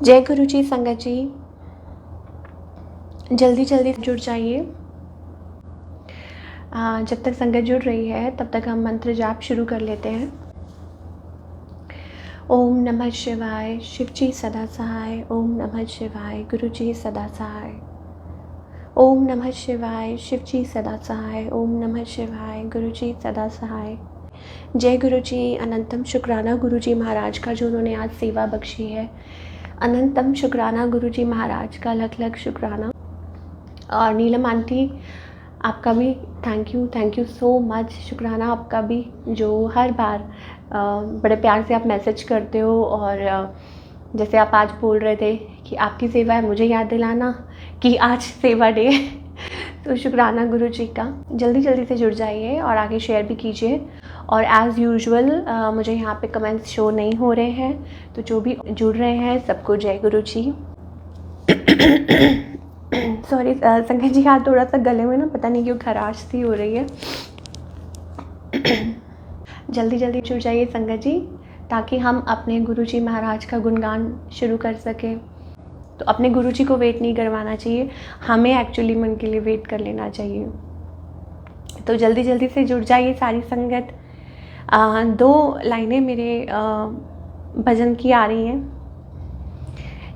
जय गुरु जी। संगत जी जल्दी जल्दी जुड़ जाइए। जब तक संगत जुड़ रही है तब तक हम मंत्र जाप शुरू कर लेते हैं। ओम नमः शिवाय, शिव जी सदा सहाय। ओम नमः शिवाय, गुरु जी सदा सहाय। ओम नमः शिवाय, शिव जी सदा सहाय। ओम नमः शिवाय, गुरु जी सदा सहाय। जय गुरु जी। अनंतम शुक्राना गुरु जी महाराज का जो उन्होंने आज सेवा बख्शी है। अनंतम शुक्राना गुरु जी महाराज का, लख लख शुक्राना। और नीलम आंटी आपका भी थैंक यू सो मच। शुक्राना आपका भी, जो हर बार बड़े प्यार से आप मैसेज करते हो। और जैसे आप आज बोल रहे थे कि आपकी सेवा है मुझे याद दिलाना कि आज सेवा डे है। तो शुक्राना गुरु जी का। जल्दी जल्दी से जुड़ जाइए और आगे शेयर भी कीजिए। और एज़ यूजुअल मुझे यहाँ पे कमेंट्स शो नहीं हो रहे हैं, तो जो भी जुड़ रहे हैं सबको जय गुरु जी। सॉरी संगत जी, आज थोड़ा सा गले में ना पता नहीं क्यों खराश सी हो रही है। जल्दी जल्दी जुड़ जाइए संगत जी, ताकि हम अपने गुरु जी महाराज का गुणगान शुरू कर सकें। तो अपने गुरु जी को वेट नहीं करवाना चाहिए, हमें एक्चुअली में उनके लिए वेट कर लेना चाहिए। तो जल्दी जल्दी से जुड़ जाइए सारी संगत। 2 लाइनें मेरे भजन की आ रही हैं।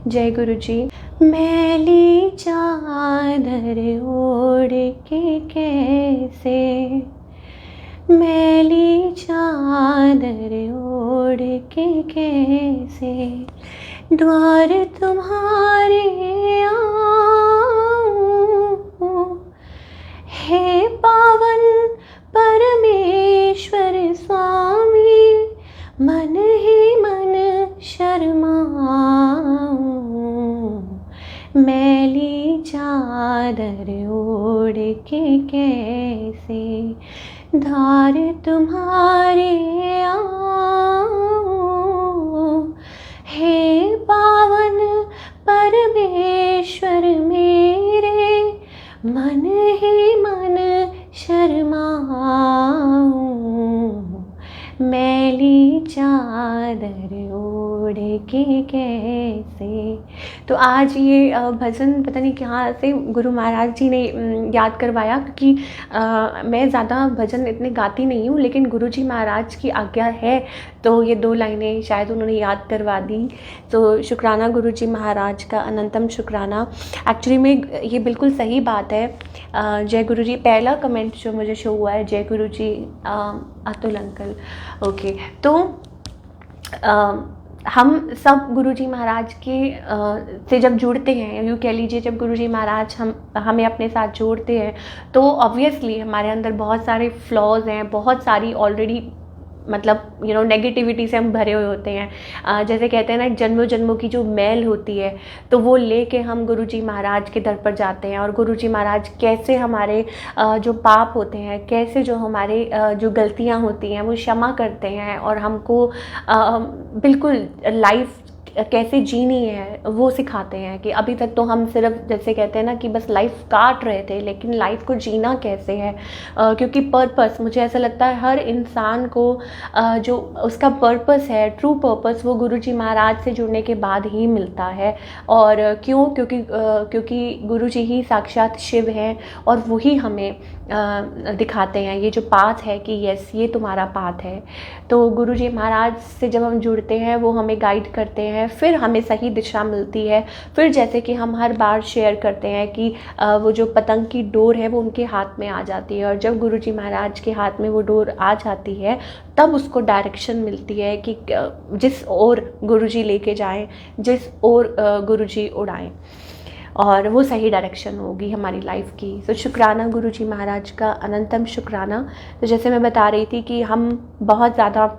जय गुरु जी। मैली चादर ओढ़ के कैसे, मैली चादर ओढ़ के कैसे द्वार तुम्हारे आऊं, हे पावन परमेश्वर स्वामी, मन ही मन शर्माऊं, मैली चादर ओढ़ के कैसे द्वार तुम्हारे आऊं, हे पावन परमेश्वर मेरे, मन ही मन शर्माऊं, मैली चादर ओढ़ के कैसे। तो आज ये भजन पता नहीं कहाँ से गुरु महाराज जी ने याद करवाया, क्योंकि मैं ज़्यादा भजन इतने गाती नहीं हूँ, लेकिन गुरु जी महाराज की आज्ञा है तो ये 2 लाइनें शायद उन्होंने याद करवा दी। तो शुक्राना गुरु जी महाराज का, अनंतम शुक्राना। एक्चुअली में ये बिल्कुल सही बात है। जय गुरु जी। पहला कमेंट जो मुझे शो हुआ है, जय गुरु जी अतुल अंकल। ओके, तो हम सब गुरु जी महाराज के से जब जुड़ते हैं, यूँ कह लीजिए जब गुरु जी महाराज हमें अपने साथ जोड़ते हैं, तो ऑब्वियसली हमारे अंदर बहुत सारे फ्लॉज हैं, बहुत सारी ऑलरेडी मतलब नेगेटिविटी से हम भरे हुए होते हैं। जैसे कहते हैं ना, जन्मों जन्मों की जो मैल होती है, तो वो लेके हम गुरु जी महाराज के दर पर जाते हैं। और गुरु जी महाराज कैसे हमारे जो पाप होते हैं, कैसे जो हमारे जो गलतियां होती हैं वो क्षमा करते हैं, और हमको बिल्कुल लाइफ कैसे जीनी है वो सिखाते हैं। कि अभी तक तो हम सिर्फ जैसे कहते हैं ना कि बस लाइफ काट रहे थे, लेकिन लाइफ को जीना कैसे है। क्योंकि पर्पस, मुझे ऐसा लगता है हर इंसान को जो उसका पर्पस है, ट्रू पर्पस, वो गुरु जी महाराज से जुड़ने के बाद ही मिलता है। और क्यों? क्योंकि गुरु जी ही साक्षात शिव हैं, और वही हमें दिखाते हैं ये जो पाथ है कि यस ये तुम्हारा पाथ है। तो गुरु जी महाराज से जब हम जुड़ते हैं वो हमें गाइड करते हैं, फिर हमें सही दिशा मिलती है। फिर जैसे कि हम हर बार शेयर करते हैं कि वो जो पतंग की डोर है वो उनके हाथ में आ जाती है, और जब गुरु जी महाराज के हाथ में वो डोर आ जाती है तब उसको डायरेक्शन मिलती है कि जिस ओर गुरु जी लेके जाएं, जिस ओर गुरु जी उड़ाएं, और वो सही डायरेक्शन होगी हमारी लाइफ की। तो शुक्राना गुरु जी महाराज का, अनंतम शुक्राना। तो जैसे मैं बता रही थी कि हम बहुत ज़्यादा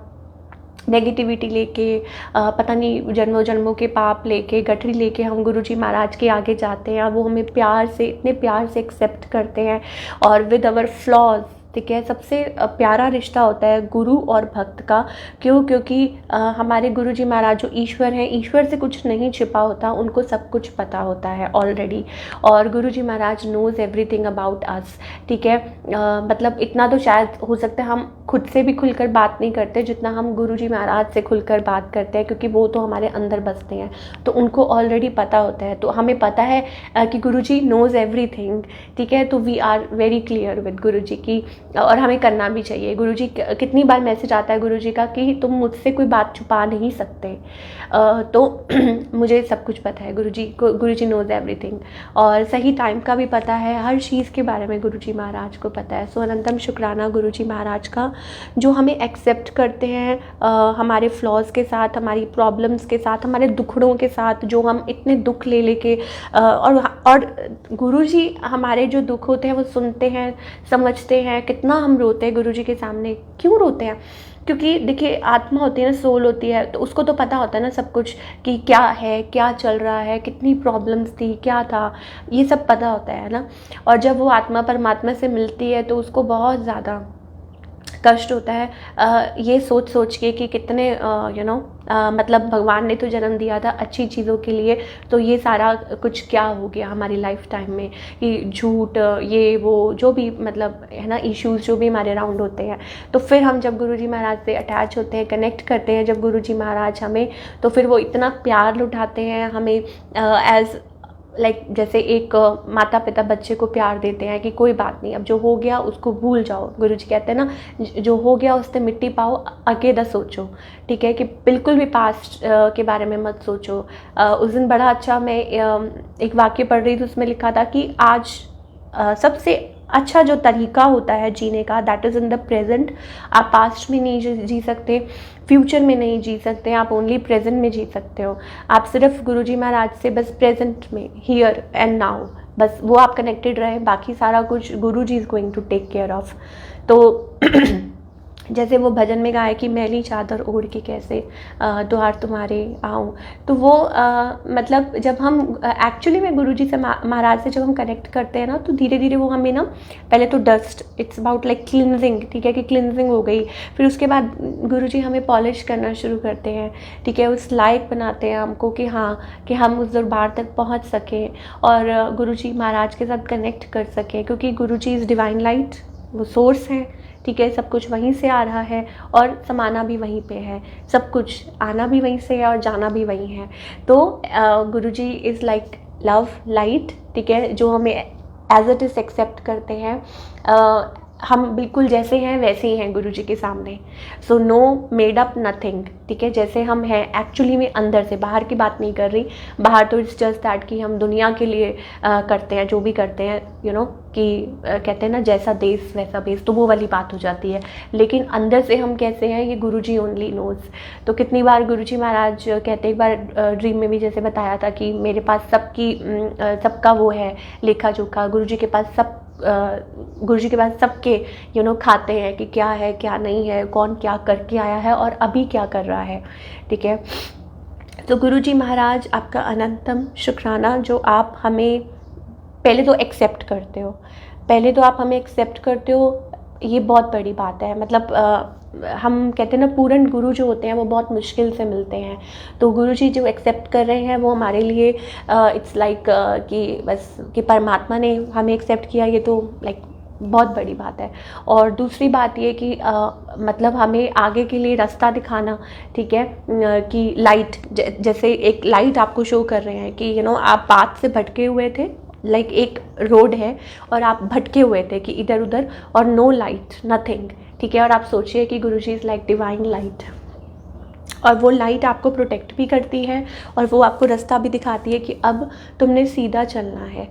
नेगेटिविटी लेके, पता नहीं जन्मों जन्मों के पाप लेके, गठरी लेके हम गुरु जी महाराज के आगे जाते हैं। वो हमें प्यार से, इतने प्यार से एक्सेप्ट करते हैं, और विद आवर फ्लॉज ठीक है। सबसे प्यारा रिश्ता होता है गुरु और भक्त का। क्यों? क्योंकि हमारे गुरुजी महाराज जो ईश्वर हैं, ईश्वर से कुछ नहीं छिपा होता, उनको सब कुछ पता होता है ऑलरेडी। और गुरुजी महाराज नोज़ एवरीथिंग अबाउट अस, ठीक है। मतलब इतना तो शायद हो सकता है हम खुद से भी खुलकर बात नहीं करते जितना हम गुरुजी महाराज से खुलकर बात करते हैं, क्योंकि वो तो हमारे अंदर बसते हैं, तो उनको ऑलरेडी पता होता है। तो हमें पता है कि गुरुजी नोज़ एवरीथिंग, ठीक है। तो we are very clear with Guruji की, और हमें करना भी चाहिए। गुरुजी कितनी बार मैसेज आता है गुरुजी का कि तुम मुझसे कोई बात छुपा नहीं सकते। तो मुझे सब कुछ पता है, गुरुजी नोज़ एवरीथिंग, और सही टाइम का भी पता है, हर चीज़ के बारे में गुरुजी महाराज को पता है। सो अनंतम शुक्राना गुरुजी महाराज का, जो हमें एक्सेप्ट करते हैं हमारे फ्लॉज के साथ, हमारी प्रॉब्लम्स के साथ, हमारे दुखड़ों के साथ, जो हम इतने दुख ले लेके और गुरुजी हमारे जो दुख होते हैं वो सुनते हैं, समझते हैं। कितना हम रोते हैं गुरुजी के सामने, क्यों रोते हैं? क्योंकि देखिए, आत्मा होती है ना, सोल होती है, तो उसको तो पता होता है ना सब कुछ, कि क्या है, क्या चल रहा है, कितनी प्रॉब्लम्स थी, क्या था, ये सब पता होता है ना। और जब वो आत्मा परमात्मा से मिलती है तो उसको बहुत ज़्यादा कष्ट होता है, ये सोच सोच के कि कितने मतलब भगवान ने तो जन्म दिया था अच्छी चीज़ों के लिए, तो ये सारा कुछ क्या हो गया हमारी लाइफ टाइम में, कि झूठ, ये वो जो भी मतलब है ना, इश्यूज़ जो भी हमारे अराउंड होते हैं। तो फिर हम जब गुरुजी महाराज से अटैच होते हैं, कनेक्ट करते हैं जब गुरुजी महाराज हमें, तो फिर वो इतना प्यार लुटाते हैं हमें, एज लाइक जैसे एक माता पिता बच्चे को प्यार देते हैं कि कोई बात नहीं, अब जो हो गया उसको भूल जाओ। गुरुजी कहते हैं ना, जो हो गया उससे मिट्टी पाओ, आगे दा सोचो, ठीक है, कि बिल्कुल भी पास्ट के बारे में मत सोचो। उस दिन बड़ा अच्छा मैं एक वाक्य पढ़ रही थी, उसमें लिखा था कि आज सबसे अच्छा जो तरीका होता है जीने का, that is in the present. आप पास्ट में नहीं जी सकते, फ्यूचर में नहीं जी सकते, आप ओनली प्रेजेंट में जी सकते हो। आप सिर्फ गुरुजी महाराज से बस प्रेजेंट में, हियर एंड नाउ, बस वो आप कनेक्टेड रहे, बाकी सारा कुछ Guruji is going to take care of. तो जैसे वो भजन में गाया कि मैली चादर ओढ़ के कैसे द्वार तुम्हारे आऊँ, तो वो मतलब जब हम एक्चुअली में गुरुजी से महाराज से जब हम कनेक्ट करते हैं ना, तो धीरे धीरे वो हमें ना, पहले तो dust, it's about like cleansing, ठीक है, कि क्लिनजिंग हो गई। फिर उसके बाद गुरुजी हमें पॉलिश करना शुरू करते हैं, ठीक है, उस लायक बनाते हैं हमको कि हाँ, कि हम उस दरबार तक पहुँच सकें और गुरुजी महाराज के साथ कनेक्ट कर सकें, क्योंकि गुरुजी इज़ डिवाइन लाइट, वो सोर्स हैं, ठीक है, सब कुछ वहीं से आ रहा है और समाना भी वहीं पे है, सब कुछ आना भी वहीं से है और जाना भी वहीं है। तो गुरुजी इज़ लाइक लव लाइट, ठीक है, जो हमें एज इट इज़ एक्सेप्ट करते हैं। हम बिल्कुल जैसे हैं वैसे ही हैं गुरुजी के सामने। So know made up nothing, ठीक है, जैसे हम हैं एक्चुअली में, अंदर से, बाहर की बात नहीं कर रही। बाहर तो इट्स जस्ट दैट कि हम दुनिया के लिए करते हैं जो भी करते हैं, यू नो, कि कहते हैं ना, जैसा देश वैसा बेस, तो वो वाली बात हो जाती है। लेकिन अंदर से हम कैसे हैं, ये गुरुजी ओनली नोज़। तो कितनी बार गुरुजी महाराज कहते, एक बार ड्रीम में भी जैसे बताया था कि मेरे पास सबका वो है लेखा जोखा, गुरुजी के पास गुरुजी के पास सबके यू नो खाते हैं कि क्या है क्या नहीं है, कौन क्या करके आया है और अभी क्या कर रहा है, ठीक है। तो गुरुजी महाराज आपका अनंतम शुक्राना, जो आप हमें पहले तो एक्सेप्ट करते हो, ये बहुत बड़ी बात है। मतलब हम कहते हैं ना, पूर्ण गुरु जो होते हैं वो बहुत मुश्किल से मिलते हैं, तो गुरुजी जो एक्सेप्ट कर रहे हैं वो हमारे लिए इट्स लाइक कि बस कि परमात्मा ने हमें एक्सेप्ट किया, ये तो लाइक बहुत बड़ी बात है। और दूसरी बात ये कि मतलब हमें आगे के लिए रास्ता दिखाना, ठीक है, कि लाइट, जैसे एक लाइट आपको शो कर रहे हैं कि यू नो आप पाथ से भटके हुए थे, लाइक एक रोड है और आप भटके हुए थे कि इधर उधर, और नो लाइट, नथिंग, ठीक है, और आप सोचिए कि Guruji is like divine light, और वो लाइट आपको प्रोटेक्ट भी करती है और वो आपको रास्ता भी दिखाती है कि अब तुमने सीधा चलना है,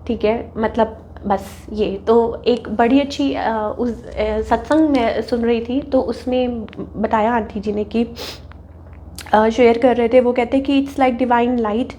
ठीक है। मतलब बस ये तो एक बड़ी अच्छी उस सत्संग में सुन रही थी, तो उसमें बताया आंटी जी ने कि शेयर कर रहे थे। वो कहते हैं कि इट्स लाइक डिवाइन लाइट,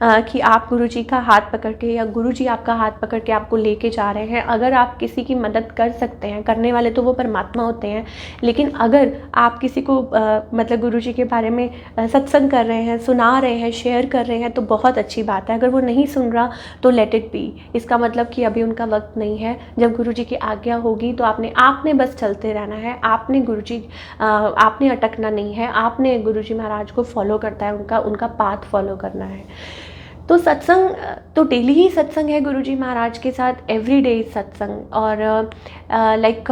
कि आप गुरुजी का हाथ पकड़ के या गुरुजी आपका हाथ पकड़ के आपको लेके जा रहे हैं। अगर आप किसी की मदद कर सकते हैं, करने वाले तो वो परमात्मा होते हैं, लेकिन अगर आप किसी को मतलब गुरुजी के बारे में सत्संग कर रहे हैं, सुना रहे हैं, शेयर कर रहे हैं, तो बहुत अच्छी बात है। अगर वो नहीं सुन रहा तो लेट इट बी। इसका मतलब कि अभी उनका वक्त नहीं है। जब गुरुजी की आज्ञा होगी तो आपने बस चलते रहना है। आपने अटकना नहीं है। आपने गुरुजी महाराज को फॉलो करता है, उनका पाथ फॉलो करना है। तो सत्संग तो डेली ही सत्संग है गुरुजी महाराज के साथ, एवरीडे सत्संग। और लाइक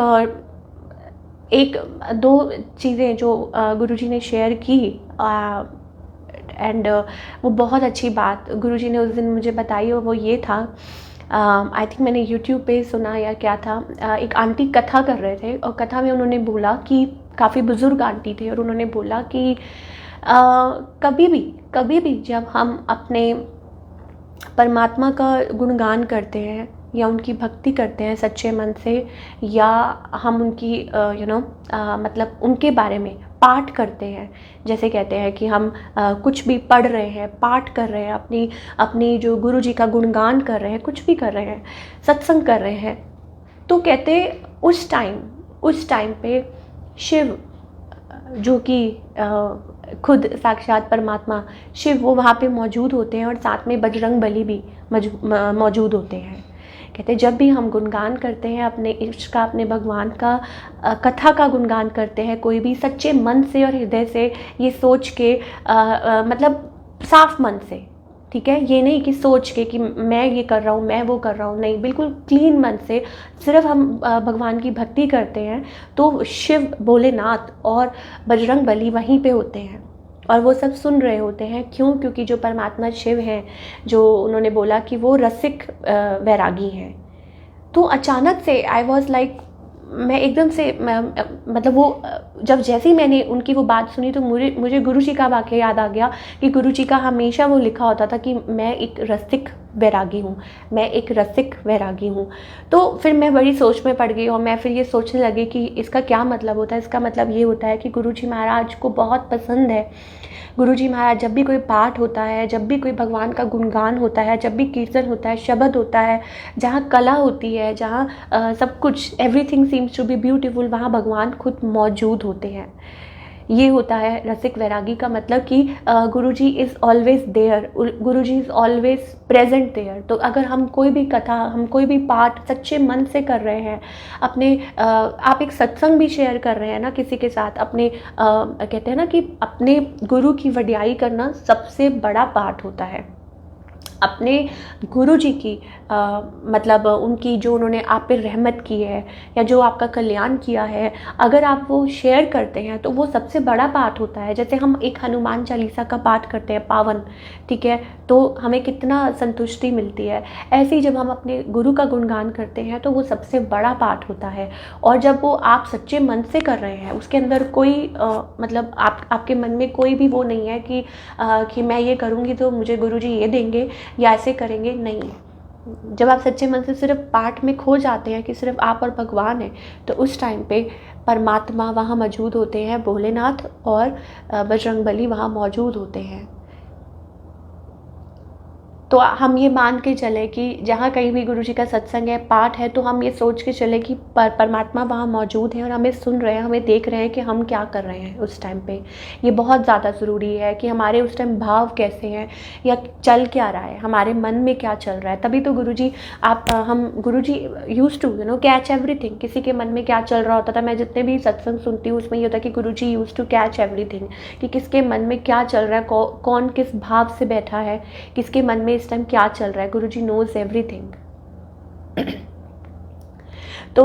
एक दो चीज़ें जो गुरुजी ने शेयर की, एंड वो बहुत अच्छी बात गुरुजी ने उस दिन मुझे बताई, और वो ये था, आई थिंक मैंने यूट्यूब पे सुना या क्या था, एक आंटी कथा कर रहे थे, और कथा में उन्होंने बोला कि काफ़ी बुज़ुर्ग आंटी थे, और उन्होंने बोला कि कभी भी जब हम अपने परमात्मा का गुणगान करते हैं या उनकी भक्ति करते हैं सच्चे मन से, या हम उनकी मतलब उनके बारे में पाठ करते हैं, जैसे कहते हैं कि हम कुछ भी पढ़ रहे हैं, पाठ कर रहे हैं, अपनी जो गुरु जी का गुणगान कर रहे हैं, कुछ भी कर रहे हैं, सत्संग कर रहे हैं, तो कहते उस टाइम पे शिव, जो कि खुद साक्षात परमात्मा शिव, वो वहाँ पे मौजूद होते हैं, और साथ में बजरंग बली भी मौजूद होते हैं। कहते जब भी हम गुणगान करते हैं अपने इष्ट का, अपने भगवान का, कथा का गुणगान करते हैं, कोई भी सच्चे मन से और हृदय से, ये सोच के मतलब साफ मन से, ठीक है, ये नहीं कि सोच के कि मैं ये कर रहा हूँ, मैं वो कर रहा हूँ, नहीं, बिल्कुल क्लीन मन से सिर्फ हम भगवान की भक्ति करते हैं, तो शिव, भोलेनाथ और बजरंग बली वहीं पे होते हैं, और वो सब सुन रहे होते हैं। क्यों? क्योंकि जो परमात्मा शिव हैं, जो उन्होंने बोला कि वो रसिक वैरागी हैं। तो अचानक से आई वॉज लाइक, मैं एकदम से मतलब वो जब जैसे ही मैंने उनकी वो बात सुनी, तो मुझे गुरु जी का वाक़या याद आ गया कि गुरु जी का हमेशा वो लिखा होता था कि मैं एक रसिक वैरागी हूँ, मैं एक रसिक वैरागी हूँ। तो फिर मैं बड़ी सोच में पड़ गई, और मैं फिर ये सोचने लगी कि इसका क्या मतलब होता है। इसका मतलब ये होता है कि गुरु जी महाराज को बहुत पसंद है, गुरु जी महाराज जब भी कोई पाठ होता है, जब भी कोई भगवान का गुणगान होता है, जब भी कीर्तन होता है, शब्द होता है, जहाँ कला होती है, जहाँ सब कुछ everything seems to be beautiful, वहाँ भगवान खुद मौजूद होते हैं। ये होता है रसिक वैरागी का मतलब कि Guruji is always there, Guruji is always present there. तो अगर हम कोई भी कथा, हम कोई भी पाठ सच्चे मन से कर रहे हैं, अपने आप एक सत्संग भी शेयर कर रहे हैं ना किसी के साथ, अपने कहते हैं ना कि अपने गुरु की वडियाई करना सबसे बड़ा पाठ होता है। अपने गुरु जी की मतलब उनकी जो उन्होंने आप पे रहमत की है, या जो आपका कल्याण किया है, अगर आप वो शेयर करते हैं तो वो सबसे बड़ा पाठ होता है। जैसे हम एक हनुमान चालीसा का पाठ करते हैं पावन, ठीक है, तो हमें कितना संतुष्टि मिलती है। ऐसे ही जब हम अपने गुरु का गुणगान करते हैं तो वो सबसे बड़ा पाठ होता है। और जब वो आप सच्चे मन से कर रहे हैं, उसके अंदर कोई मतलब आपके मन में कोई भी वो नहीं है कि मैं ये करूँगी तो मुझे गुरु जी ये देंगे या ऐसे करेंगे, नहीं। जब आप सच्चे मन से सिर्फ पाठ में खो जाते हैं कि सिर्फ आप और भगवान हैं, तो उस टाइम पे परमात्मा वहाँ मौजूद होते हैं, भोलेनाथ और बजरंग बली वहाँ मौजूद होते हैं। तो हम ये मान के चले कि जहाँ कहीं भी गुरु जी का सत्संग है, पाठ है, तो हम ये सोच के चले कि परमात्मा वहाँ मौजूद है और हमें सुन रहे हैं, हमें देख रहे हैं कि हम क्या कर रहे हैं उस टाइम पे। ये बहुत ज़्यादा ज़रूरी है कि हमारे उस टाइम भाव कैसे हैं, या चल क्या रहा है, हमारे मन में क्या चल रहा है। तभी तो गुरुजी यूज़ टू कैच एवरीथिंग। किसी के मन में क्या चल रहा होता था, मैं जितने भी सत्संग सुनती हूँ उसमें ये होता है कि गुरुजी यूज़ टू कैच एवरीथिंग, कि किसके मन में क्या चल रहा है, कौन किस भाव से बैठा है, किसके मन में इस टाइम क्या चल रहा है। गुरुजी नोज एवरीथिंग। तो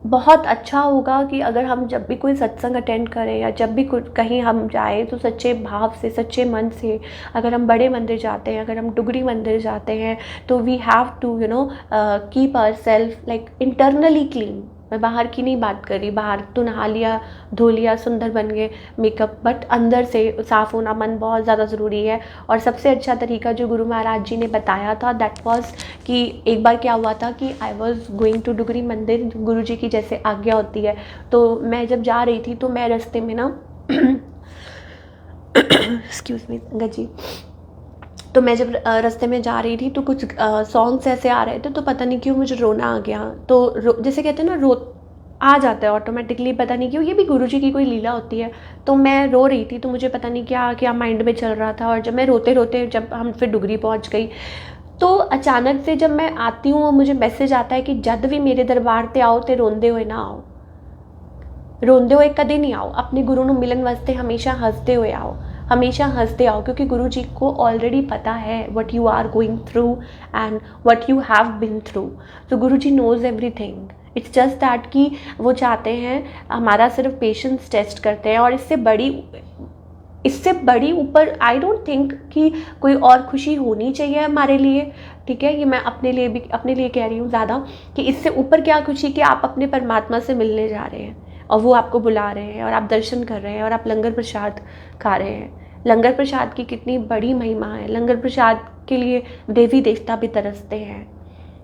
बहुत अच्छा होगा कि अगर हम जब भी कोई सत्संग अटेंड करें या जब भी कहीं हम जाएं तो सच्चे भाव से, सच्चे मन से। अगर हम बड़े मंदिर जाते हैं, अगर हम डुगरी मंदिर जाते हैं, तो we have to keep our self like internally clean. मैं बाहर की नहीं बात कर रही, बाहर तो नहा लिया, धो लिया, सुंदर बन गए, मेकअप, बट अंदर से साफ़ होना, मन बहुत ज़्यादा ज़रूरी है। और सबसे अच्छा तरीका जो गुरु महाराज जी ने बताया था, दैट वाज कि एक बार क्या हुआ था कि I was going to Dugri मंदिर, गुरु जी की जैसे आज्ञा होती है। तो मैं जब जा रही थी तो मैं रास्ते में ना एक्सक्यूज़ मी गजी। तो मैं जब रास्ते में जा रही थी तो कुछ सॉन्ग्स ऐसे आ रहे थे, तो पता नहीं क्यों मुझे रोना आ गया। तो जैसे कहते हैं ना, रो आ जाता है ऑटोमेटिकली, पता नहीं क्यों, ये भी गुरुजी की कोई लीला होती है। तो मैं रो रही थी, तो मुझे पता नहीं क्या क्या माइंड में चल रहा था। और जब मैं रोते रोते जब हम फिर डुगरी पहुंच गई, तो अचानक से जब मैं आती हूँ और मुझे मैसेज आता है कि जब भी मेरे दरबार ते आओ तो रोंदे हुए ना आओ, रोंदे हुए कदे नहीं आओ, अपने गुरु ਨੂੰ मिलन वास्ते हमेशा हंसते हुए आओ, हमेशा हंसते आओ, क्योंकि गुरु जी को ऑलरेडी पता है what you are going through and what you have been through. तो Guru ji knows everything. It's just that कि वो चाहते हैं हमारा सिर्फ पेशेंस टेस्ट करते हैं। और इससे बड़ी ऊपर आई डोंट थिंक कि कोई और खुशी होनी चाहिए हमारे लिए। ठीक है, ये मैं अपने लिए कह रही हूँ ज़्यादा, कि इससे ऊपर क्या खुशी कि आप अपने परमात्मा से मिलने जा रहे हैं और वो आपको बुला रहे हैं और आप दर्शन कर रहे हैं और आप लंगर प्रसाद खा रहे हैं। लंगर प्रसाद की कितनी बड़ी महिमा है। लंगर प्रसाद के लिए देवी देवता भी तरसते हैं।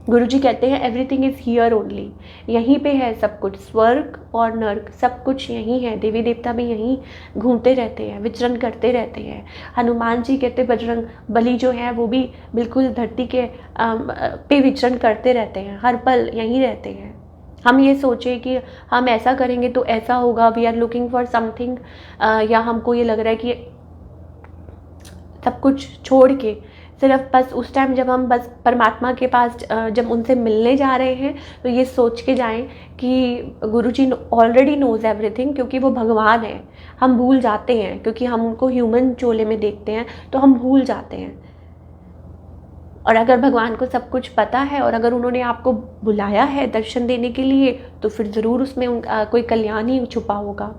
गुरुजी कहते हैं एवरीथिंग इज़ हियर ओनली, यहीं पे है सब कुछ, स्वर्ग और नर्क सब कुछ यहीं है। देवी देवता भी यहीं घूमते रहते हैं, विचरण करते रहते हैं। हनुमान जी कहते बजरंग बली जो है वो भी बिल्कुल धरती के पे विचरण करते रहते हैं, हर पल यहीं रहते हैं। हम ये सोचें कि हम ऐसा करेंगे तो ऐसा होगा, we are looking for something, या हमको ये लग रहा है कि सब कुछ छोड़ के सिर्फ बस उस टाइम जब हम बस परमात्मा के पास जब उनसे मिलने जा रहे हैं, तो ये सोच के जाएं कि गुरुजी ऑलरेडी नोज़ एवरीथिंग, क्योंकि वो भगवान है। हम भूल जाते हैं क्योंकि हम उनको ह्यूमन चोले में देखते हैं, तो हम भूल जाते हैं। और अगर भगवान को सब कुछ पता है और अगर उन्होंने आपको बुलाया है दर्शन देने के लिए, तो फिर ज़रूर उसमें कोई कल्याण ही छुपा होगा।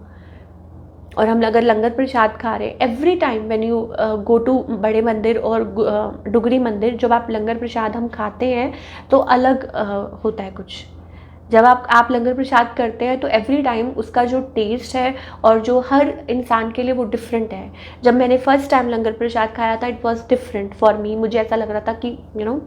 और हम अगर लंगर प्रसाद खा रहे हैं, every time when you go to बड़े मंदिर और डुगरी मंदिर, जब आप लंगर प्रसाद हम खाते हैं तो अलग होता है कुछ। जब आप लंगर प्रसाद करते हैं तो एवरी टाइम उसका जो टेस्ट है और जो हर इंसान के लिए वो डिफरेंट है। जब मैंने फर्स्ट टाइम लंगर प्रसाद खाया था, it was different for me, मुझे ऐसा लग रहा था कि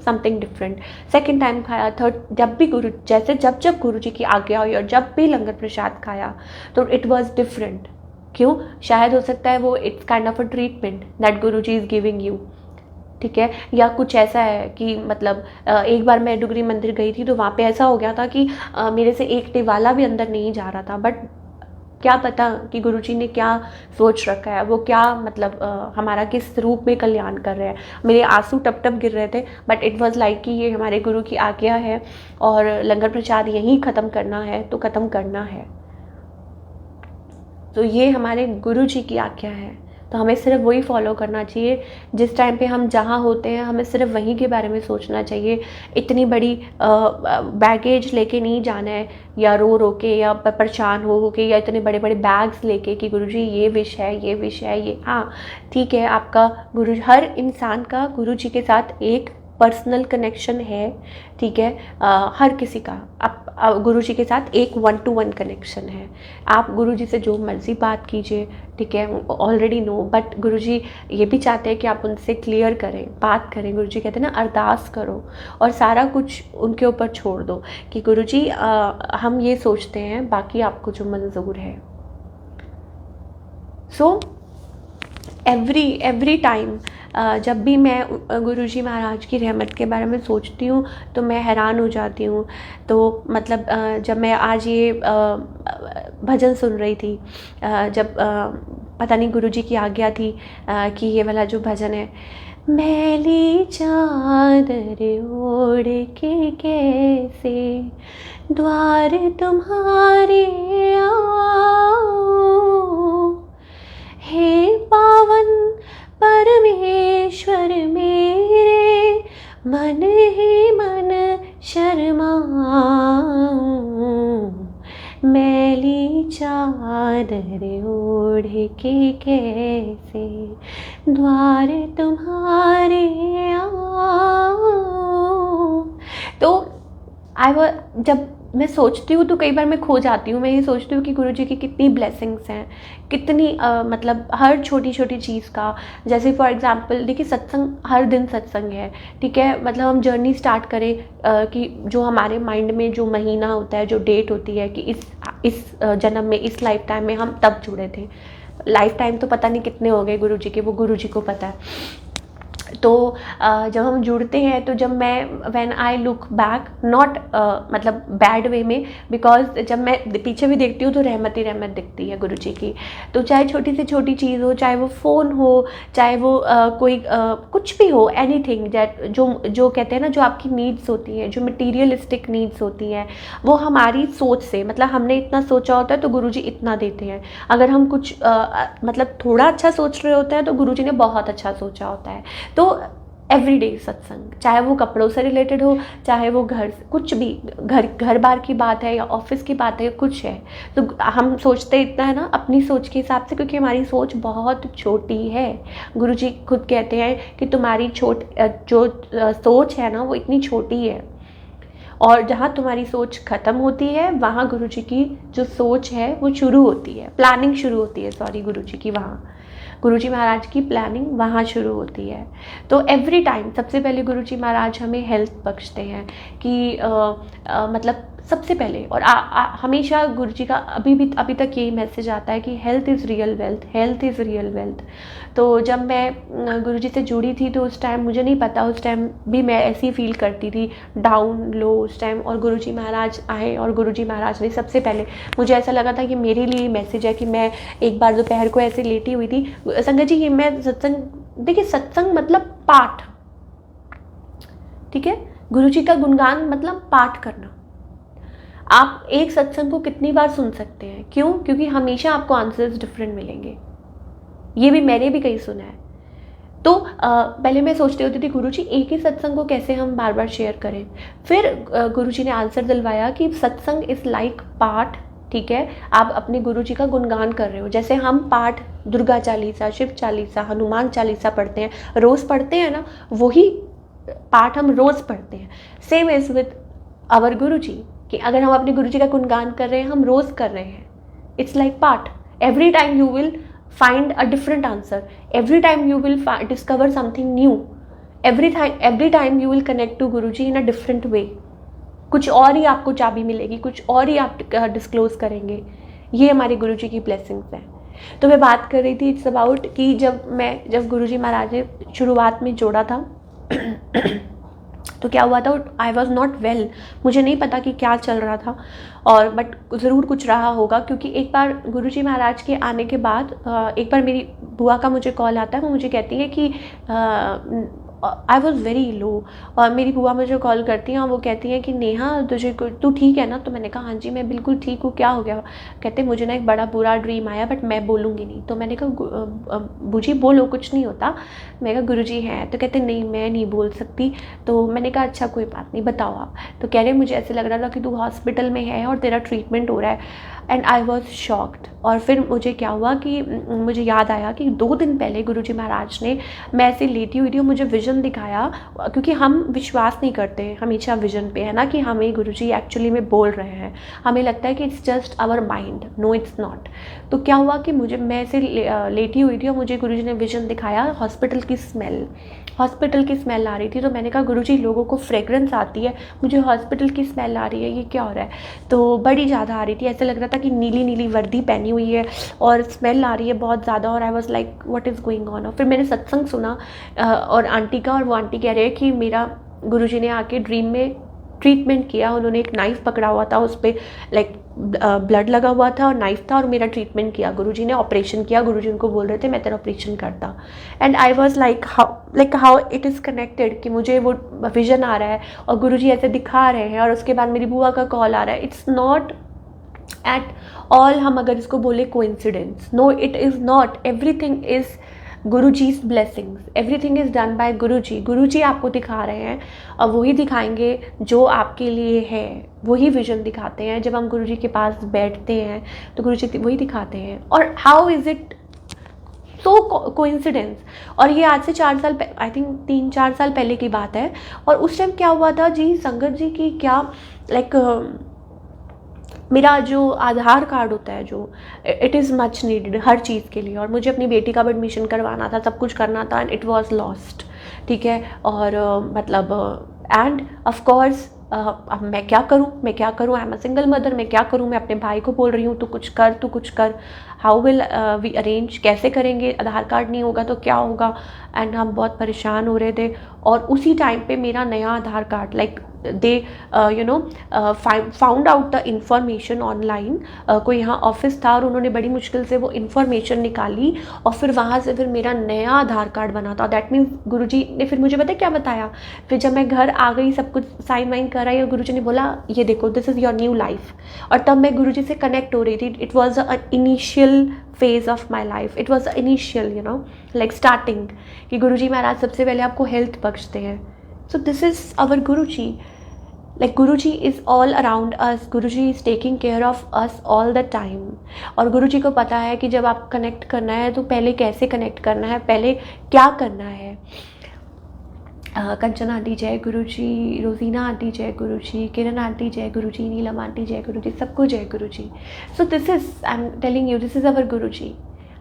समथिंग डिफरेंट। सेकंड टाइम खाया, थर्ड, जब भी जब गुरु जी की आज्ञा हुई और जब भी लंगर प्रसाद खाया तो इट वाज डिफरेंट। क्यों? शायद हो सकता है वो it's kind of a treatment that Guru ji is giving you. ठीक है, या कुछ ऐसा है कि मतलब एक बार मैं डुगरी मंदिर गई थी तो वहाँ पे ऐसा हो गया था कि मेरे से एक टिवाला भी अंदर नहीं जा रहा था। बट क्या पता कि गुरुजी ने क्या सोच रखा है, वो क्या मतलब हमारा किस रूप में कल्याण कर रहे हैं। मेरे आंसू टप टप गिर रहे थे, बट इट वाज लाइक कि ये हमारे गुरु की आज्ञा है और लंगर प्रसाद यहीं ख़त्म करना है तो ख़त्म करना है। तो ये हमारे गुरु जी की आज्ञा है, तो हमें सिर्फ वही फॉलो करना चाहिए। जिस टाइम पे हम जहाँ होते हैं हमें सिर्फ वहीं के बारे में सोचना चाहिए। इतनी बड़ी बैगेज लेके नहीं जाना है, या रो के या परेशान हो के, या इतने बड़े बड़े बैग्स लेके कि गुरुजी ये विश है, ये विश है, ये हाँ ठीक है, आपका गुरु, हर इंसान का गुरु जी के साथ एक पर्सनल कनेक्शन है। ठीक है, हर किसी का आप गुरु जी के साथ एक 1-to-1 कनेक्शन है। आप गुरु जी से जो मर्ज़ी बात कीजिए, ठीक है, ऑलरेडी नो, बट गुरु जी ये भी चाहते हैं कि आप उनसे क्लियर करें, बात करें। गुरु जी कहते हैं ना, अरदास करो और सारा कुछ उनके ऊपर छोड़ दो कि गुरु जी हम ये सोचते हैं, बाकी आपको जो मंजूर है। सो एवरी टाइम जब भी मैं गुरुजी महाराज की रहमत के बारे में सोचती हूँ तो मैं हैरान हो जाती हूँ। तो मतलब जब मैं आज ये भजन सुन रही थी, जब पता नहीं गुरुजी की आज्ञा थी कि ये वाला जो भजन है, मैली चादर ओढ़ के कैसे द्वार तुम्हारे आओ, हे पावन परमेश्वर मेरे, मन ही मन शर्माऊं, मैली चादर ओढ़ के कैसे द्वार तुम्हारे आओ। तो जब मैं सोचती हूँ तो कई बार मैं खो जाती हूँ। मैं ये सोचती हूँ कि गुरुजी की कितनी ब्लेसिंग्स हैं, कितनी मतलब हर छोटी छोटी चीज़ का। जैसे फॉर एग्जांपल देखिए, सत्संग, हर दिन सत्संग है, ठीक है, मतलब हम जर्नी स्टार्ट करें कि जो हमारे माइंड में जो महीना होता है, जो डेट होती है कि इस जन्म में, इस लाइफ टाइम में हम तब जुड़े थे, लाइफ टाइम तो पता नहीं कितने हो गए गुरुजी के, वो गुरुजी को पता है। तो जब हम जुड़ते हैं तो जब मैं when I look back, not मतलब बैड वे में, बिकॉज जब मैं पीछे भी देखती हूँ तो रहमत ही रहमत दिखती है गुरुजी की। तो चाहे छोटी से छोटी चीज़ हो, चाहे वो फ़ोन हो, चाहे वो कोई कुछ भी हो, एनीथिंग जो जो कहते हैं ना, जो आपकी नीड्स होती हैं, जो मटीरियलिस्टिक नीड्स होती हैं, वो हमारी सोच से, मतलब हमने इतना सोचा होता है तो गुरुजी इतना देते हैं। अगर हम कुछ मतलब थोड़ा अच्छा सोच रहे होते हैं तो गुरुजी ने बहुत अच्छा सोचा होता है। तो एवरीडे सत्संग, चाहे वो कपड़ों से रिलेटेड हो, चाहे वो घर, कुछ भी, घर बार की बात है या ऑफिस की बात है, कुछ है, तो हम सोचते इतना है ना अपनी सोच के हिसाब से, क्योंकि हमारी सोच बहुत छोटी है। गुरुजी खुद कहते हैं कि तुम्हारी जो सोच है ना वो इतनी छोटी है, और जहाँ तुम्हारी सोच ख़त्म होती है वहाँ गुरुजी की जो सोच है वो शुरू होती है, प्लानिंग शुरू होती है, सॉरी, गुरुजी की, वहाँ गुरुजी महाराज की प्लानिंग वहाँ शुरू होती है। तो एवरी टाइम सबसे पहले गुरुजी महाराज हमें हेल्थ बख्शते हैं कि मतलब सबसे पहले, और हमेशा गुरुजी का अभी तक यही मैसेज आता है कि health is real wealth, health is real wealth. तो जब मैं गुरुजी से जुड़ी थी तो उस टाइम मुझे नहीं पता, उस टाइम भी मैं ऐसी फील करती थी, डाउन लो उस टाइम, और गुरुजी महाराज आए और गुरुजी महाराज ने सबसे पहले, मुझे ऐसा लगा था कि मेरे लिए मैसेज है कि मैं एक बार दोपहर को ऐसे लेटी हुई थी, संगत जी ये मैं सत्संग, देखिए सत्संग मतलब पाठ, ठीक है, गुरुजी का गुणगान मतलब पाठ करना। आप एक सत्संग को कितनी बार सुन सकते हैं, क्यों? क्योंकि हमेशा आपको आंसर्स डिफरेंट मिलेंगे, ये भी मैंने भी कहीं सुना है। तो पहले मैं सोचती होती थी गुरुजी एक ही सत्संग को कैसे हम बार बार शेयर करें, फिर गुरुजी ने आंसर दिलवाया कि सत्संग इज़ लाइक पाठ, ठीक है, आप अपने गुरुजी का गुणगान कर रहे हो, जैसे हम पाठ दुर्गा चालीसा, शिव चालीसा, हनुमान चालीसा पढ़ते हैं, रोज़ पढ़ते हैं ना, वही पाठ हम रोज़ पढ़ते हैं। सेम एज विद आवर गुरुजी, कि अगर हम अपने गुरुजी का गुणगान कर रहे हैं, हम रोज़ कर रहे हैं, इट्स लाइक पाठ। Every time you will find a different answer, every time you will discover something new, every time you will connect to Guruji in a different way, कुछ और ही आपको चाबी मिलेगी, कुछ और ही आप डिस्क्लोज करेंगे। ये हमारे गुरुजी की ब्लेसिंग्स हैं। तो मैं बात कर रही थी इट्स अबाउट कि जब गुरुजी महाराज ने शुरुआत में जोड़ा था तो क्या हुआ था, आई वॉज नॉट वेल, मुझे नहीं पता कि क्या चल रहा था, और बट ज़रूर कुछ रहा होगा, क्योंकि एक बार गुरुजी महाराज के आने के बाद एक बार मेरी बुआ का मुझे कॉल आता है, वो मुझे कहती है कि आई वॉज़ वेरी लो, और मेरी बुआ मुझे कॉल करती हैं और वो कहती हैं कि नेहा तू ठीक है ना? तो मैंने कहा हाँ जी मैं बिल्कुल ठीक हूँ, क्या हो गया? कहते मुझे ना एक बड़ा बुरा ड्रीम आया, बट मैं बोलूँगी नहीं। तो मैंने कहा बूजी बोलो, कुछ नहीं होता। मैं कहा गुरुजी हैं, तो कहते नहीं मैं नहीं बोल सकती। तो मैंने कहा अच्छा कोई बात नहीं, बताओ आप। तो कह रहे मुझे ऐसे लग रहा था कि तू हॉस्पिटल में है और तेरा ट्रीटमेंट हो रहा है, एंड आई वॉज शॉक्ड। और फिर मुझे क्या हुआ कि मुझे याद आया कि 2 दिन पहले गुरुजी महाराज ने, मैं ऐसे लेटी हुई थी और मुझे विजन दिखाया, क्योंकि हम विश्वास नहीं करते हमेशा विजन पे, है ना, कि हमें गुरुजी एक्चुअली में बोल रहे हैं, हमें लगता है कि it's just our mind, no it's not. तो क्या हुआ कि मैं ऐसे लेटी हुई थी और मुझे गुरुजी ने विजन दिखाया, हॉस्पिटल की स्मेल आ रही थी। तो मैंने कहा गुरुजी लोगों को फ्रेगरेंस आती है, मुझे हॉस्पिटल की स्मेल आ रही है, ये क्या हो रहा है? तो बड़ी ज़्यादा आ रही थी, ऐसे लग रहा था कि नीली नीली वर्दी पहनी हुई है और स्मेल आ रही है बहुत ज़्यादा, और I was like what is going on. और फिर मैंने सत्संग सुना और आंटी का, और वो आंटी कह रहे हैं कि मेरा गुरुजी ने आके ड्रीम में ट्रीटमेंट किया, उन्होंने एक नाइफ़ पकड़ा हुआ था, उस पर लाइक ब्लड लगा हुआ था और नाइफ था, और मेरा ट्रीटमेंट किया गुरुजी ने, ऑपरेशन किया। गुरुजी उनको बोल रहे थे मैं तेरा ऑपरेशन करता, and I was like how it is connected, कि मुझे वो विजन आ रहा है और गुरुजी ऐसे दिखा रहे हैं, और उसके बाद मेरी बुआ का कॉल आ रहा है। इट्स नॉट एट ऑल, हम अगर इसको बोले coincidence, no it is not, everything is Guruji's blessings, everything is done by Guruji. Guruji आपको दिखा रहे हैं और वही दिखाएंगे जो आपके लिए है, वही विजन दिखाते हैं। जब हम गुरुजी के पास बैठते हैं तो गुरुजी वही दिखाते हैं। और how is it so coincidence? और ये आज से 4 साल, आई थिंक 3-4 साल पहले की बात है। और उस टाइम क्या हुआ था जी, संगत जी की क्या, लाइक मेरा जो आधार कार्ड होता है, जो इट इज़ मच नीडेड हर चीज़ के लिए, और मुझे अपनी बेटी का भी एडमिशन करवाना था, सब कुछ करना था, एंड इट वाज लॉस्ट, ठीक है। और मतलब एंड ऑफ कोर्स अब मैं क्या करूँ, I am a single mother, मैं क्या करूँ? मैं अपने भाई को बोल रही हूँ तू कुछ कर, हाउ विल वी अरेंज, कैसे करेंगे, आधार कार्ड नहीं होगा तो क्या होगा। एंड हम बहुत परेशान हो रहे थे। और उसी टाइम पे मेरा नया Aadhaar card, like they found out the information online. कोई यहाँ ऑफिस था और उन्होंने बड़ी मुश्किल से वो इन्फॉर्मेशन निकाली और फिर वहाँ से फिर मेरा नया आधार कार्ड बना था। दैट मीन्स गुरुजी ने फिर मुझे पता है क्या बताया, फिर जब मैं घर आ गई सब कुछ साइन वाइन कराई और गुरुजी ने बोला ये देखो this is your new life. और तब मैं गुरुजी से कनेक्ट हो रही थी। It was a initial phase of my life, it was initial like starting, कि गुरुजी महाराज सबसे पहले आपको हेल्थ बख्शते हैं। सो this is our Guruji, like Guruji is all around us, Guruji is taking care of us all the time। और गुरुजी को पता है कि जब आप कनेक्ट करना है तो पहले कैसे कनेक्ट करना है, पहले क्या करना है। कंचना आंटी जय गुरुजी, रोजीना आंटी जय गुरुजी, किरण आंटी जय गुरुजी, नीलम आंटी जय गुरुजी, सबको जय Guruji. So this is, I am telling you, this is our Guruji.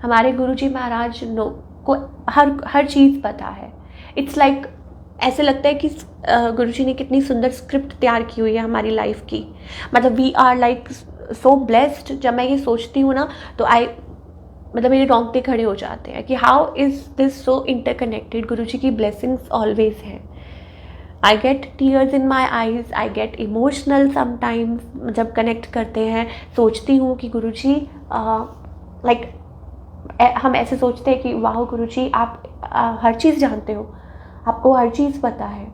हमारे गुरुजी महाराज को हर चीज़ पता है। इट्स लाइक ऐसे लगता है कि गुरुजी ने कितनी सुंदर स्क्रिप्ट तैयार की हुई है हमारी लाइफ की। मतलब we are like so blessed. जब मैं ये सोचती हूँ ना तो मतलब मेरे रोंगटे खड़े हो जाते हैं कि how is this so interconnected. Guruji की ब्लेसिंग्स ऑलवेज हैं। I get tears in my eyes, I get emotional sometimes जब कनेक्ट करते हैं। सोचती हूँ कि गुरुजी लाइक हम ऐसे सोचते हैं कि वाह गुरुजी आप हर चीज़ जानते हो, आपको हर चीज़ पता है।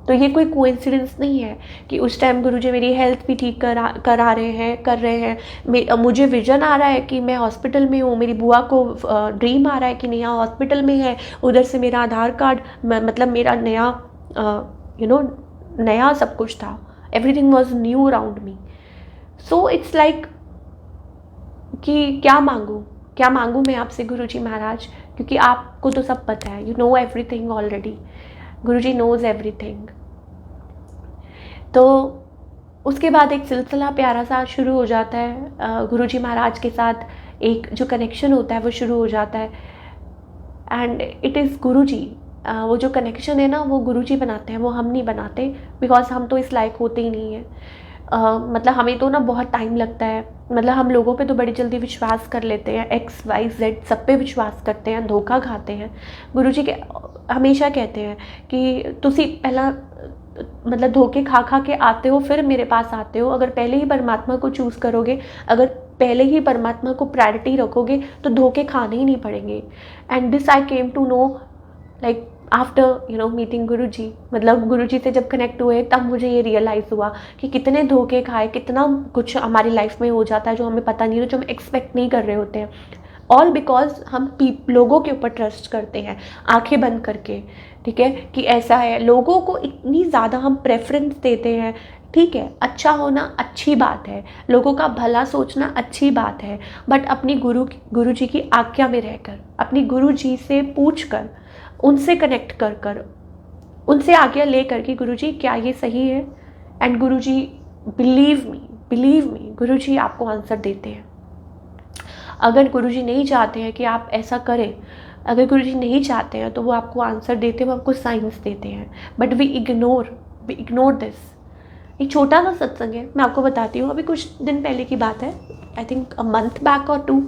तो ये कोई कोइंसिडेंस नहीं है कि उस टाइम गुरुजी मेरी हेल्थ भी ठीक कर रहे हैं। मुझे विजन आ रहा है कि मैं हॉस्पिटल में हूँ, मेरी बुआ को ड्रीम आ रहा है कि नेहा हॉस्पिटल में है, उधर से मेरा आधार कार्ड मतलब मेरा नया नया सब कुछ था। Everything was new around me. So it's like कि क्या मांगूँ मैं आपसे गुरुजी महाराज, क्योंकि आपको तो सब पता है। You know everything already, Guruji knows everything. तो उसके बाद एक सिलसिला प्यारा सा शुरू हो जाता है। गुरुजी महाराज के साथ एक जो कनेक्शन होता है वो शुरू हो जाता है। एंड इट इज़ गुरुजी, वो जो कनेक्शन है ना वो गुरुजी बनाते हैं, वो हम नहीं बनाते। बिकॉज हम तो इस लायक होते ही नहीं हैं। मतलब हमें तो ना बहुत टाइम लगता है। मतलब हम लोगों पे तो बड़ी जल्दी विश्वास कर लेते हैं, XYZ सब पे विश्वास करते हैं, धोखा खाते हैं। गुरुजी के हमेशा कहते हैं कि तुसी पहला मतलब धोखे खा के आते हो फिर मेरे पास आते हो। अगर पहले ही परमात्मा को चूज़ करोगे, अगर पहले ही परमात्मा को प्रायोरिटी रखोगे तो धोखे खाने ही नहीं पड़ेंगे। And this I came to know like after meeting Guruji. मतलब गुरुजी से जब कनेक्ट हुए तब मुझे ये रियलाइज़ हुआ कि कितने धोखे खाए, कितना कुछ हमारी लाइफ में हो जाता है जो हमें पता नहीं होता, जो हम एक्सपेक्ट नहीं कर रहे होते हैं। ऑल बिकॉज हम लोगों के ऊपर ट्रस्ट करते हैं आंखें बंद करके। ठीक है कि ऐसा है, लोगों को इतनी ज़्यादा हम प्रेफरेंस देते हैं। ठीक है, अच्छा होना अच्छी बात है, लोगों का भला सोचना अच्छी बात है, बट अपनी गुरुजी की आज्ञा में रहकर, अपनी गुरुजी से पूछ कर, उनसे कनेक्ट कर उनसे आज्ञा लेकर कि गुरुजी क्या ये सही है। एंड गुरुजी बिलीव मी गुरुजी आपको आंसर देते हैं। अगर गुरुजी नहीं चाहते हैं कि आप ऐसा करें, अगर गुरुजी नहीं चाहते हैं तो वो आपको आंसर देते हैं, वो आपको साइंस देते हैं। But we ignore this. एक छोटा सा सत्संग है, मैं आपको बताती हूँ। अभी कुछ दिन पहले की बात है, I think a month back और 2,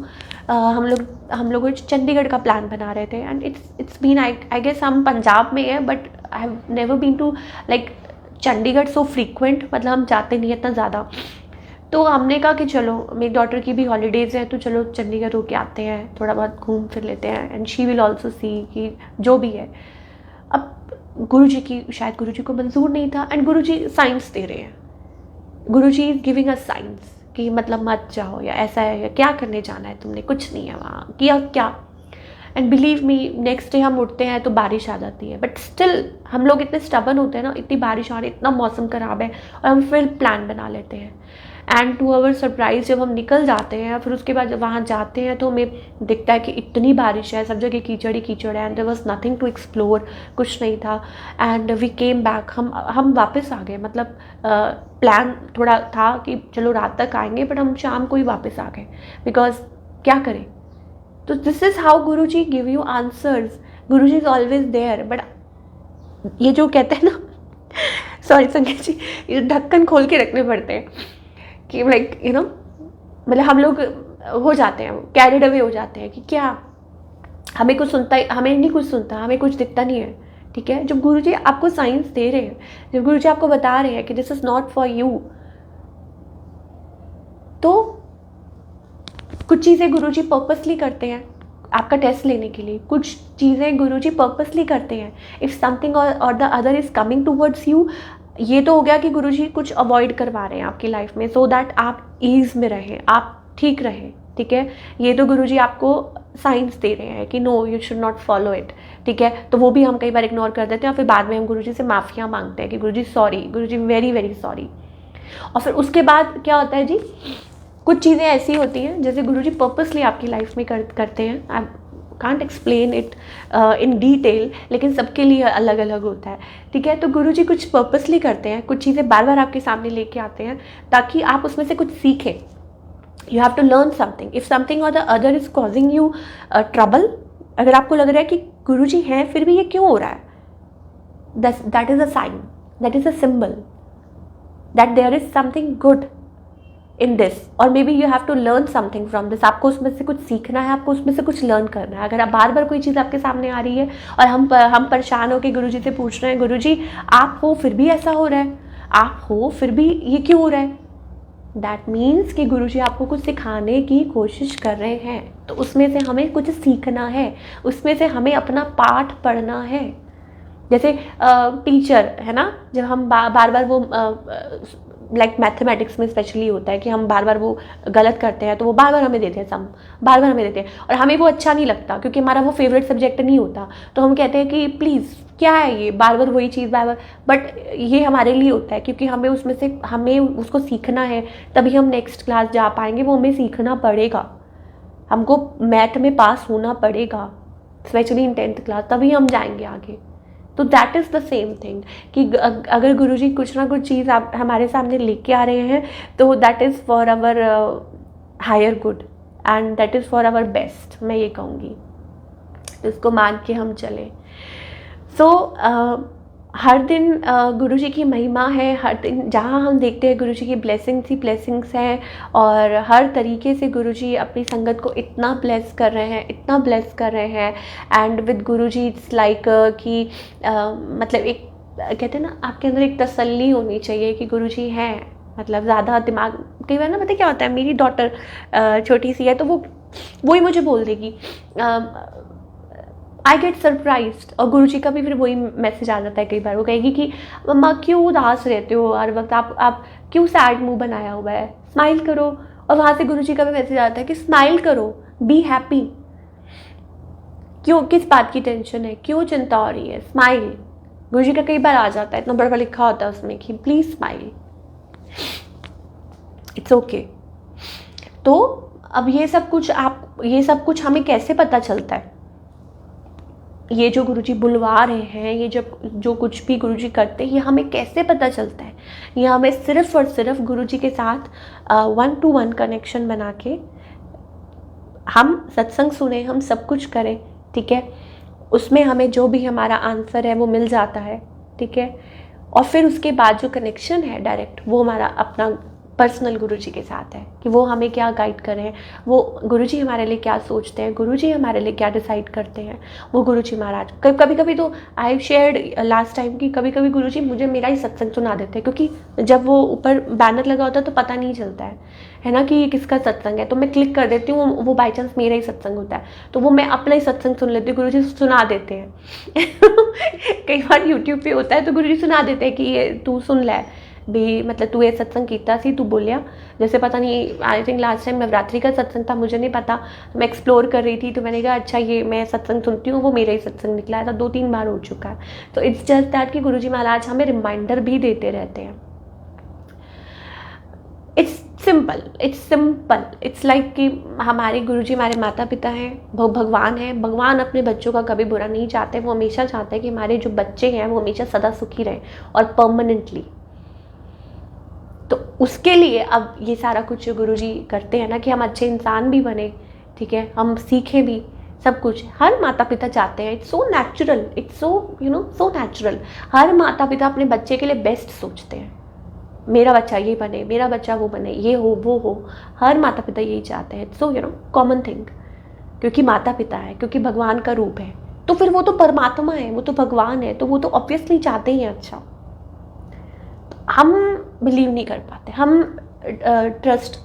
हम लोग चंडीगढ़ का प्लान बना रहे थे। And it's been I guess हम पंजाब में है, but I have never been to like Chandigarh so frequent. मतलब हम जाते नहीं इतना ज़्यादा। तो हमने कहा कि चलो मेरी डॉटर की भी हॉलीडेज़ हैं तो चलो चंडीगढ़ होके आते हैं, थोड़ा बहुत घूम फिर लेते हैं। And she will also see कि जो भी है। अब शायद गुरुजी को मंजूर नहीं था। एंड गुरुजी साइंस दे रहे हैं, गुरुजी इज़ गिविंग अस साइंस कि मतलब मत जाओ या ऐसा है या क्या करने जाना है तुमने, कुछ नहीं है वहाँ किया क्या। And believe me next day हम उठते हैं तो बारिश आ जाती है। बट स्टिल हम लोग इतने स्टबन होते हैं ना, इतनी बारिश आ रही, इतना मौसम ख़राब है और हम फिर प्लान बना लेते हैं। एंड टू आवर सरप्राइज जब हम निकल जाते हैं, फिर उसके बाद जब वहाँ जाते हैं तो हमें दिखता है कि इतनी बारिश है, सब जगह कीचड़ ही कीचड़ है। And there was nothing to explore, कुछ नहीं था। एंड वी केम बैक, हम वापस आ गए। मतलब प्लान थोड़ा था कि चलो रात तक आएंगे, बट हम शाम को ही वापस आ गए। बिकॉज क्या करें। तो this is how Guruji give you answers. Guruji is always there. But ये जो कहते हैं ना सॉरी संगीत जी, ये ढक्कन खोल के रखने पड़ते हैं कि लाइक मतलब हम लोग हो जाते हैं, कैरिड अवे हो जाते हैं कि क्या हमें कुछ सुनता, हमें नहीं कुछ सुनता, हमें कुछ दिखता नहीं है, ठीक है। जब गुरुजी आपको साइंस दे रहे हैं, जब गुरुजी आपको बता रहे हैं कि this is not for you, तो कुछ चीज़ें गुरुजी पर्पसली करते हैं आपका टेस्ट लेने के लिए, कुछ चीज़ें गुरुजी पर्पसली करते हैं। इफ़ समथिंग और the other is coming towards you, ये तो हो गया कि गुरुजी कुछ अवॉइड करवा रहे हैं आपकी लाइफ में, सो दैट आप ईज़ में रहें, आप ठीक रहें, ठीक है। ये तो गुरुजी आपको साइंस दे रहे हैं कि no you should not follow it, ठीक है। तो वो भी हम कई बार इग्नोर कर देते हैं और फिर बाद में हम गुरुजी से माफ़िया मांगते हैं कि गुरुजी सॉरी, गुरुजी वेरी वेरी सॉरी। और फिर उसके बाद क्या होता है जी, कुछ चीज़ें ऐसी होती हैं जैसे गुरुजी पर्पसली आपकी लाइफ में करते हैं। I can't explain it in detail, लेकिन सबके लिए अलग अलग होता है, ठीक है। तो गुरुजी कुछ पर्पसली करते हैं, कुछ चीज़ें बार बार आपके सामने लेके आते हैं ताकि आप उसमें से कुछ सीखें। You have to learn something. If something और the other is causing you trouble, अगर आपको लग रहा है कि गुरुजी हैं फिर भी ये क्यों हो रहा है, that is a sign, that is a symbol that there is something good in this, और may be you have to learn something from this. आपको उसमें से कुछ सीखना है, आपको उसमें से कुछ लर्न करना है। अगर आप बार बार कोई चीज़ आपके सामने आ रही है और हम परेशान होकर गुरुजी से पूछ रहे हैं, गुरुजी आप हो फिर भी ऐसा हो रहा है, आप हो फिर भी ये क्यों हो रहा है, दैट मीन्स कि गुरुजी आपको कुछ सिखाने की कोशिश कर रहे हैं। तो उसमें से हमें कुछ सीखना है, उसमें से हमें अपना पाठ पढ़ना है। जैसे टीचर है ना, जब हम बार बार वो लाइक मैथमेटिक्स में स्पेशली होता है कि हम बार बार वो गलत करते हैं तो वो बार बार हमें देते हैं सम, बार बार हमें देते हैं और हमें वो अच्छा नहीं लगता क्योंकि हमारा वो फेवरेट सब्जेक्ट नहीं होता। तो हम कहते हैं कि प्लीज़ क्या है ये, बार बार वही चीज़ बार बार, बट ये हमारे लिए होता है क्योंकि हमें उसमें से हमें उसको सीखना है, तभी हम नेक्स्ट क्लास जा पाएंगे। वो हमें सीखना पड़ेगा, हमको मैथ में पास होना पड़ेगा, स्पेशली इन 10th क्लास, तभी हम जाएंगे आगे। तो that is the same thing कि अगर गुरुजी कुछ ना कुछ चीज़ आप हमारे सामने लेके आ रहे हैं तो that is for our higher good and that is for our best, मैं ये कहूँगी। तो इसको मान के हम चलें। सो हर दिन गुरुजी की महिमा है, हर दिन जहाँ हम देखते हैं गुरुजी की ब्लेसिंग्स ही ब्लेसिंग्स हैं, और हर तरीके से गुरुजी अपनी संगत को इतना ब्लेस कर रहे हैं, इतना ब्लेस कर रहे हैं। And with Guruji it's like कि मतलब एक कहते हैं ना, आपके अंदर एक तसल्ली होनी चाहिए कि गुरुजी हैं, मतलब ज़्यादा दिमाग, कई बार ना पता क्या होता है, मेरी डॉटर छोटी सी है तो वो वही मुझे बोल देगी, आई गेट सरप्राइज्ड, और गुरुजी का भी फिर वही मैसेज आ जाता है कई बार। वो कहेगी कि मम्मा क्यों उदास रहते हो हर वक्त, आप क्यों सैड मुंह बनाया हुआ है, स्माइल करो। और वहाँ से गुरुजी का भी मैसेज आता है कि स्माइल करो, बी हैप्पी, क्यों किस बात की टेंशन है, क्यों चिंता हो रही है, स्माइल। गुरुजी का कई बार आ जाता है, इतना बड़ा लिखा होता है उसमें कि प्लीज़ स्माइल, इट्स ओके। तो अब ये सब कुछ हमें कैसे पता चलता है, ये जो गुरुजी बुलवा रहे हैं, ये जो कुछ भी गुरुजी करते हैं, ये हमें कैसे पता चलता है? ये हमें सिर्फ़ और सिर्फ गुरुजी के साथ 1-to-1 कनेक्शन बना के हम सत्संग सुने, हम सब कुछ करें, ठीक है, उसमें हमें जो भी हमारा आंसर है वो मिल जाता है, ठीक है। और फिर उसके बाद जो कनेक्शन है डायरेक्ट, वो हमारा अपना पर्सनल गुरुजी के साथ है कि वो हमें क्या गाइड कर रहे हैं, वो गुरुजी हमारे लिए क्या सोचते हैं, गुरुजी हमारे लिए क्या डिसाइड करते हैं, वो गुरुजी महाराज। कभी कभी तो I have shared last time कि कभी कभी गुरुजी मुझे मेरा ही सत्संग सुना देते हैं, क्योंकि जब वो ऊपर बैनर लगा होता है तो पता नहीं चलता है ना कि ये किसका सत्संग है। तो मैं क्लिक कर देती हूँ, वो बाई चांस मेरा ही सत्संग होता है, तो वो मैं अपना ही सत्संग सुन लेती हूँ, गुरुजी सुना देते हैं। कई बार यूट्यूब पे होता है तो गुरुजी सुना देते हैं कि ये तू सुन ले भी, मतलब तू ये सत्संग कीता सी, तू बोलिया। जैसे पता नहीं, I think last time Navratri का सत्संग था, मुझे नहीं पता, तो मैं एक्सप्लोर कर रही थी, तो मैंने कहा अच्छा ये मैं सत्संग सुनती हूँ, वो मेरा ही सत्संग निकला है। तो 2-3 बार हो चुका है। तो इट्स जस्ट दैट कि गुरुजी महाराज हमें रिमाइंडर भी देते रहते हैं। इट्स सिंपल, इट्स लाइक कि हमारे गुरुजी हमारे माता पिता हैं, भगवान हैं। भगवान अपने बच्चों का कभी बुरा नहीं चाहते, वो हमेशा चाहते हैं कि हमारे जो बच्चे हैं वो हमेशा सदा सुखी रहें और परमानेंटली। तो उसके लिए अब ये सारा कुछ गुरुजी करते हैं ना कि हम अच्छे इंसान भी बने, ठीक है, हम सीखें भी, सब कुछ हर माता पिता चाहते हैं। It's so natural, it's so so natural. हर माता पिता अपने बच्चे के लिए बेस्ट सोचते हैं, मेरा बच्चा ये बने, मेरा बच्चा वो बने, ये हो वो हो, हर माता पिता यही चाहते हैं। सो कॉमन थिंग, क्योंकि माता पिता है, क्योंकि भगवान का रूप है, तो फिर वो तो परमात्मा है, वो तो भगवान है, तो वो तो ऑब्वियसली चाहते ही हैं अच्छा। हम बिलीव नहीं कर पाते, हम ट्रस्ट,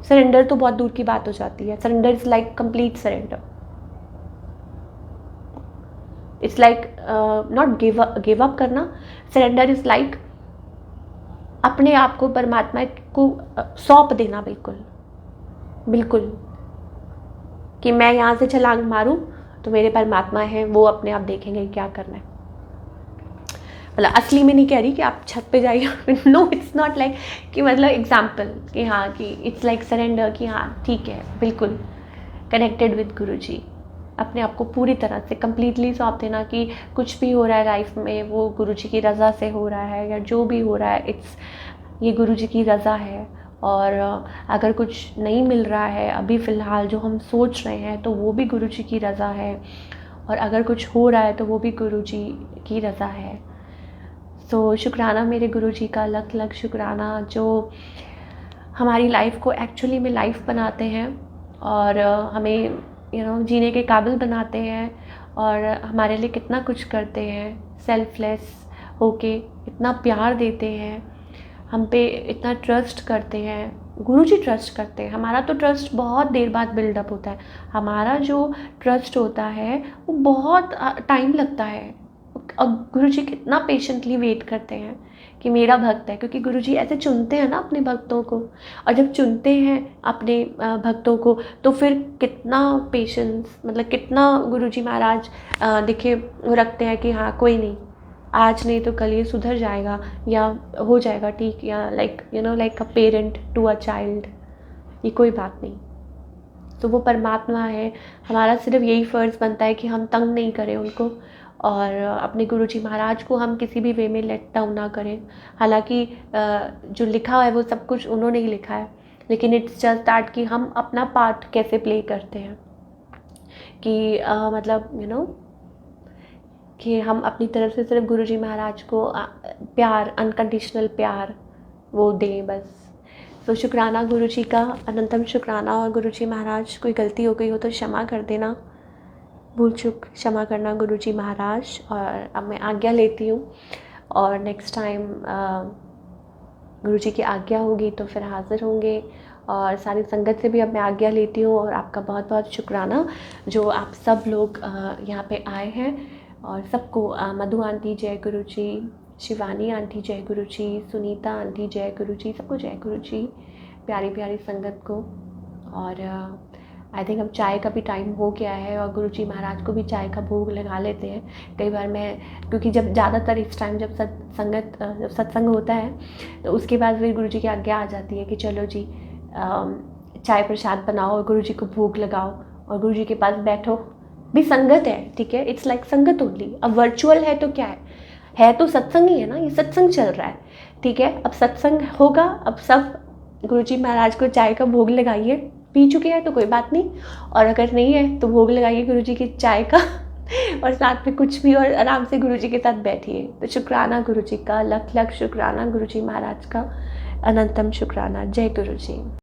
सरेंडर तो बहुत दूर की बात हो जाती है। Surrender is like complete surrender, it's like not give up करना। सरेंडर इज लाइक अपने आप को परमात्मा को सौंप देना, बिल्कुल बिल्कुल, कि मैं यहाँ से छलांग मारूं तो मेरे परमात्मा हैं, वो अपने आप देखेंगे क्या करना है। मतलब असली में नहीं कह रही कि आप छत पे जाइए, नो इट्स नॉट लाइक कि मतलब एग्जाम्पल कि हाँ कि इट्स लाइक सरेंडर, कि हाँ ठीक है बिल्कुल कनेक्टेड विद गुरुजी, अपने आप को पूरी तरह से कम्प्लीटली सौंप देना कि कुछ भी हो रहा है लाइफ में वो गुरुजी की रज़ा से हो रहा है, या जो भी हो रहा है इट्स ये गुरुजी की रज़ा है। और अगर कुछ नहीं मिल रहा है अभी फ़िलहाल जो हम सोच रहे हैं तो वो भी गुरुजी की रज़ा है, और अगर कुछ हो रहा है तो वो भी गुरुजी की रज़ा है। तो शुक्राना मेरे गुरुजी का, लख लख शुक्राना, जो हमारी लाइफ को एक्चुअली में लाइफ बनाते हैं और हमें जीने के काबिल बनाते हैं, और हमारे लिए कितना कुछ करते हैं, सेल्फलेस होके इतना प्यार देते हैं, हम पे इतना ट्रस्ट करते हैं। गुरुजी ट्रस्ट करते हैं, हमारा तो ट्रस्ट बहुत देर बाद बिल्डअप होता है। हमारा जो ट्रस्ट होता है वो बहुत टाइम लगता है, और गुरुजी कितना पेशेंटली वेट करते हैं कि मेरा भक्त है, क्योंकि गुरुजी ऐसे चुनते हैं ना अपने भक्तों को, और जब चुनते हैं अपने भक्तों को तो फिर कितना पेशेंस, मतलब कितना गुरुजी महाराज देखिए वो रखते हैं कि हाँ कोई नहीं, आज नहीं तो कल ये सुधर जाएगा या हो जाएगा ठीक, या like a parent to a child, ये कोई बात नहीं। तो वो परमात्मा है, हमारा सिर्फ यही फ़र्ज़ बनता है कि हम तंग नहीं करें उनको, और अपने गुरुजी महाराज को हम किसी भी वे में लेट डाउन ना करें। हालांकि जो लिखा है वो सब कुछ उन्होंने ही लिखा है, लेकिन इट्स जस्ट दैट कि हम अपना पार्ट कैसे प्ले करते हैं, कि मतलब कि हम अपनी तरफ से सिर्फ गुरुजी महाराज को प्यार, अनकंडीशनल प्यार वो दें बस। तो शुक्राना गुरुजी का, अनंतम शुक्राना। और गुरुजी महाराज कोई गलती हो गई हो तो क्षमा कर देना, भूल चूक क्षमा करना गुरुजी महाराज। और अब मैं आज्ञा लेती हूँ, और नेक्स्ट टाइम गुरुजी की आज्ञा होगी तो फिर हाज़िर होंगे। और सारी संगत से भी अब मैं आज्ञा लेती हूँ, और आपका बहुत बहुत शुक्राना जो आप सब लोग यहाँ पे आए हैं, और सबको मधु आंटी जय गुरुजी, शिवानी आंटी जय गुरुजी, सुनीता आंटी जय गुरुजी, सबको जय गुरुजी, प्यारी प्यारी संगत को। और आई थिंक अब चाय का भी टाइम हो गया है, और गुरुजी महाराज को भी चाय का भोग लगा लेते हैं। कई बार मैं, क्योंकि जब ज़्यादातर इस टाइम जब सत्संग होता है तो उसके बाद फिर गुरुजी की आज्ञा आ जाती है कि चलो जी चाय प्रसाद बनाओ और गुरुजी को भोग लगाओ और गुरुजी के पास बैठो। भी संगत है, ठीक है, इट्स लाइक संगत ओनली। अब वर्चुअल है तो क्या है तो सत्संग ही है ना, ये सत्संग चल रहा है, ठीक है। अब सत्संग होगा, अब सब गुरुजी महाराज को चाय का भोग लगाइए, पी चुके हैं तो कोई बात नहीं, और अगर नहीं है तो भोग लगाइए गुरुजी की चाय का और साथ में कुछ भी, और आराम से गुरुजी के साथ बैठिए। तो शुक्राना गुरुजी का, लख लख शुक्राना गुरुजी महाराज का, अनंतम शुक्राना। जय गुरुजी।